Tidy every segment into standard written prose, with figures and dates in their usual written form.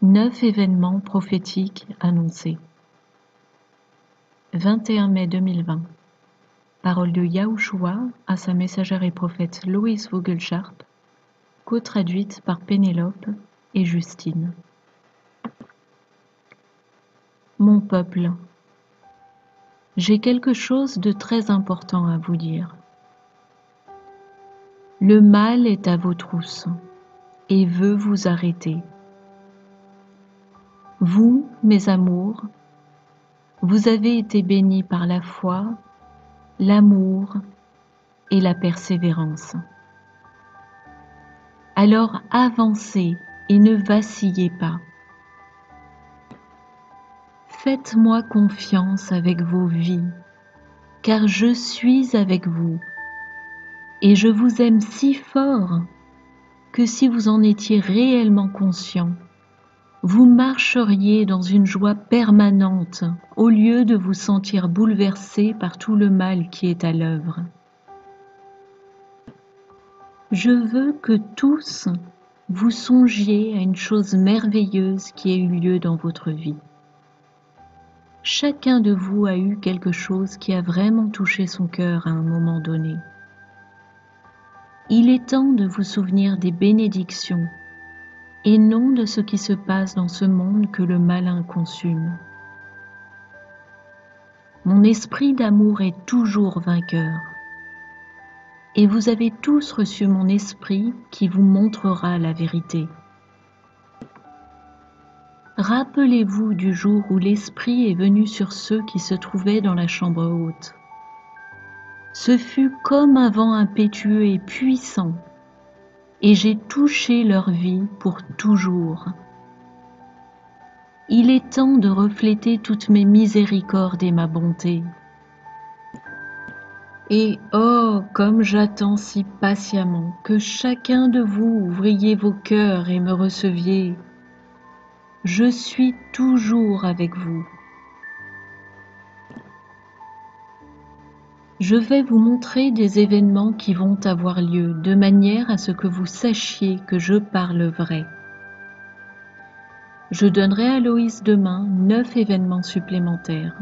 9 événements prophétiques annoncés. 21 mai 2020. Parole de Yahushua à sa messagère et prophète Loïs Vogelsharp, co-traduite par Pénélope et Justine. Mon peuple, j'ai quelque chose de très important à vous dire. Le mal est à vos trousses et veut vous arrêter. Vous, mes amours, vous avez été bénis par la foi, l'amour et la persévérance. Alors avancez et ne vacillez pas. Faites-moi confiance avec vos vies, car je suis avec vous, et je vous aime si fort que si vous en étiez réellement conscient, vous marcheriez dans une joie permanente au lieu de vous sentir bouleversé par tout le mal qui est à l'œuvre. Je veux que tous vous songiez à une chose merveilleuse qui a eu lieu dans votre vie. Chacun de vous a eu quelque chose qui a vraiment touché son cœur à un moment donné. Il est temps de vous souvenir des bénédictions et non de ce qui se passe dans ce monde que le malin consume. Mon esprit d'amour est toujours vainqueur. Et vous avez tous reçu mon esprit qui vous montrera la vérité. Rappelez-vous du jour où l'esprit est venu sur ceux qui se trouvaient dans la chambre haute. Ce fut comme un vent impétueux et puissant, et j'ai touché leur vie pour toujours. Il est temps de refléter toutes mes miséricordes et ma bonté. Et oh, comme j'attends si patiemment que chacun de vous ouvriez vos cœurs et me receviez. Je suis toujours avec vous. Je vais vous montrer des événements qui vont avoir lieu, de manière à ce que vous sachiez que je parle vrai. Je donnerai à Loïs demain 9 événements supplémentaires,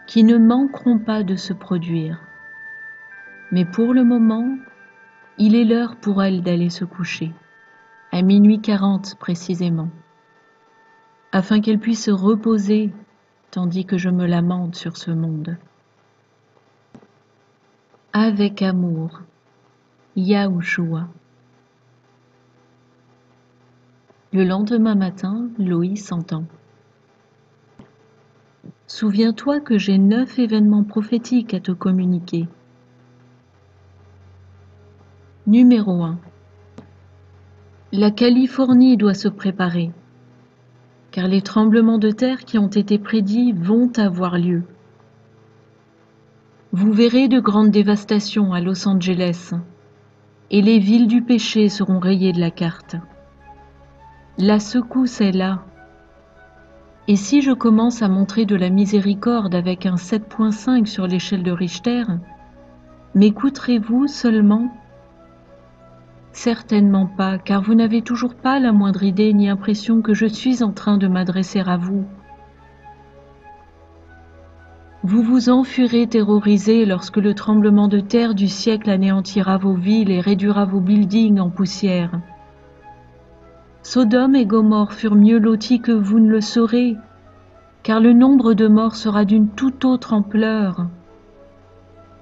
qui ne manqueront pas de se produire. Mais pour le moment, il est l'heure pour elle d'aller se coucher, à 00h40 précisément, afin qu'elle puisse se reposer tandis que je me lamente sur ce monde. Avec amour, Yahushua. Le lendemain matin, Loïs entend. Souviens-toi que j'ai 9 événements prophétiques à te communiquer. Numéro 1. La Californie doit se préparer, car les tremblements de terre qui ont été prédits vont avoir lieu. Vous verrez de grandes dévastations à Los Angeles, et les villes du péché seront rayées de la carte. La secousse est là. Et si je commence à montrer de la miséricorde avec un 7.5 sur l'échelle de Richter, m'écouterez-vous seulement? Certainement pas, car vous n'avez toujours pas la moindre idée ni impression que je suis en train de m'adresser à vous. Vous vous enfuirez terrorisés lorsque le tremblement de terre du siècle anéantira vos villes et réduira vos buildings en poussière. Sodome et Gomorrhe furent mieux lotis que vous ne le saurez, car le nombre de morts sera d'une toute autre ampleur.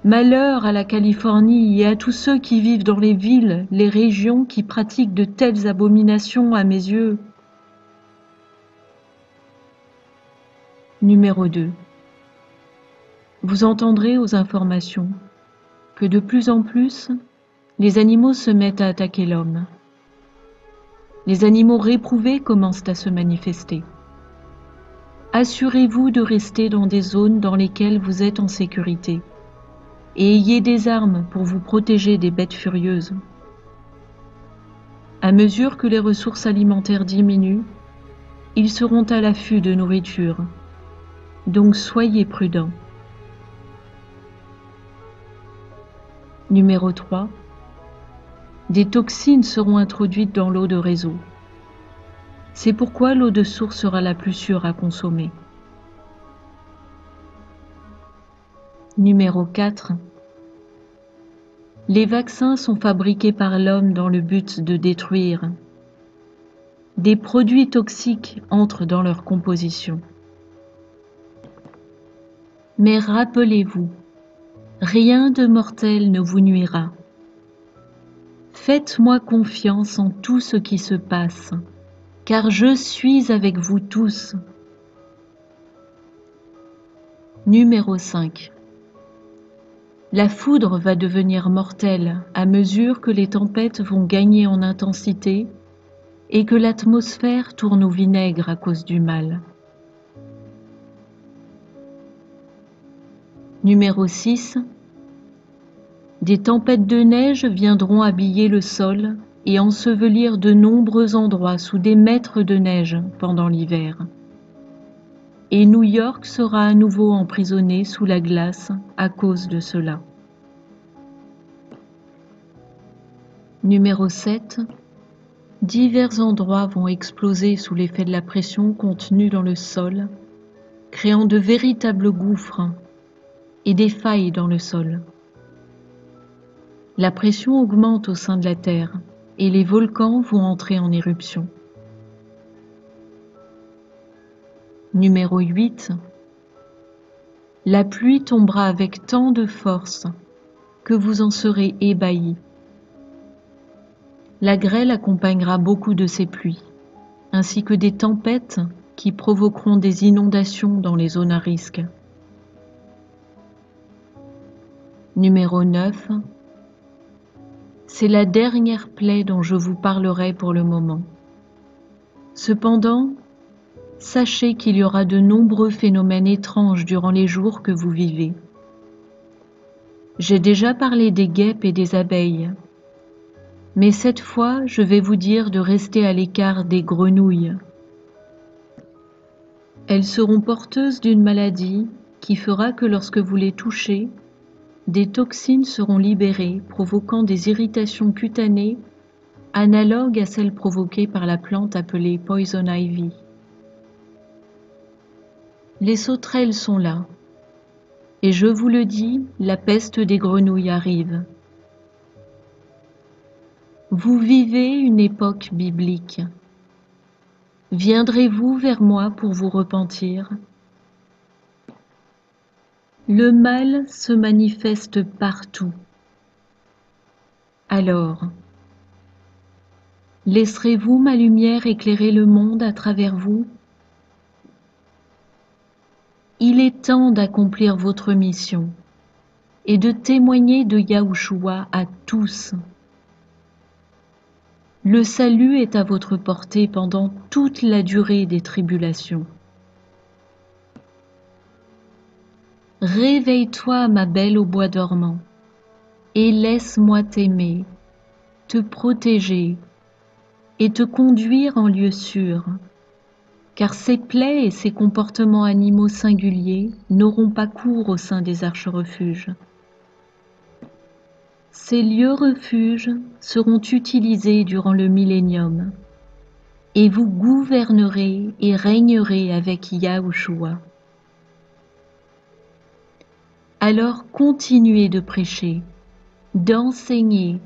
Malheur à la Californie et à tous ceux qui vivent dans les villes, les régions qui pratiquent de telles abominations à mes yeux. Numéro 2. Vous entendrez aux informations que de plus en plus, les animaux se mettent à attaquer l'homme. Les animaux réprouvés commencent à se manifester. Assurez-vous de rester dans des zones dans lesquelles vous êtes en sécurité et ayez des armes pour vous protéger des bêtes furieuses. À mesure que les ressources alimentaires diminuent, ils seront à l'affût de nourriture, donc soyez prudents. Numéro 3. Des toxines seront introduites dans l'eau de réseau. C'est pourquoi l'eau de source sera la plus sûre à consommer. Numéro 4. Les vaccins sont fabriqués par l'homme dans le but de détruire. Des produits toxiques entrent dans leur composition. Mais rappelez-vous, rien de mortel ne vous nuira. Faites-moi confiance en tout ce qui se passe, car je suis avec vous tous. Numéro 5. La foudre va devenir mortelle à mesure que les tempêtes vont gagner en intensité et que l'atmosphère tourne au vinaigre à cause du mal. Numéro 6. Des tempêtes de neige viendront habiller le sol et ensevelir de nombreux endroits sous des mètres de neige pendant l'hiver. Et New York sera à nouveau emprisonnée sous la glace à cause de cela. Numéro 7. Divers endroits vont exploser sous l'effet de la pression contenue dans le sol, créant de véritables gouffres et des failles dans le sol. La pression augmente au sein de la Terre et les volcans vont entrer en éruption. Numéro 8. La pluie tombera avec tant de force que vous en serez ébahis. La grêle accompagnera beaucoup de ces pluies, ainsi que des tempêtes qui provoqueront des inondations dans les zones à risque. Numéro 9. C'est la dernière plaie dont je vous parlerai pour le moment. Cependant, sachez qu'il y aura de nombreux phénomènes étranges durant les jours que vous vivez. J'ai déjà parlé des guêpes et des abeilles, mais cette fois, je vais vous dire de rester à l'écart des grenouilles. Elles seront porteuses d'une maladie qui fera que lorsque vous les touchez, des toxines seront libérées, provoquant des irritations cutanées analogues à celles provoquées par la plante appelée Poison Ivy. Les sauterelles sont là, et je vous le dis, la peste des grenouilles arrive. Vous vivez une époque biblique. Viendrez-vous vers moi pour vous repentir? Le mal se manifeste partout. Alors, laisserez-vous ma lumière éclairer le monde à travers vous? Il est temps d'accomplir votre mission et de témoigner de Yahushua à tous. Le salut est à votre portée pendant toute la durée des tribulations. Réveille-toi, ma belle au bois dormant, et laisse-moi t'aimer, te protéger et te conduire en lieu sûr, car ces plaies et ces comportements animaux singuliers n'auront pas cours au sein des arches-refuges. Ces lieux-refuges seront utilisés durant le millénium, et vous gouvernerez et régnerez avec Yahushua. Alors continuez de prêcher, d'enseigner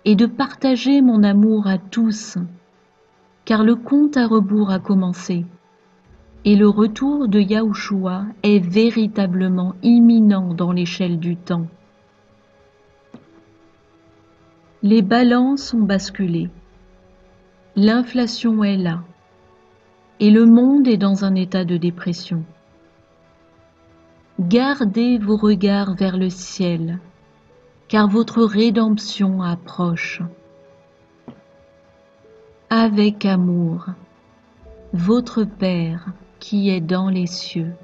et de partager mon amour à tous, car le compte à rebours a commencé, et le retour de Yahushua est véritablement imminent dans l'échelle du temps. Les balances ont basculé, l'inflation est là, et le monde est dans un état de dépression. Gardez vos regards vers le ciel, car votre rédemption approche. Avec amour, votre Père qui est dans les cieux.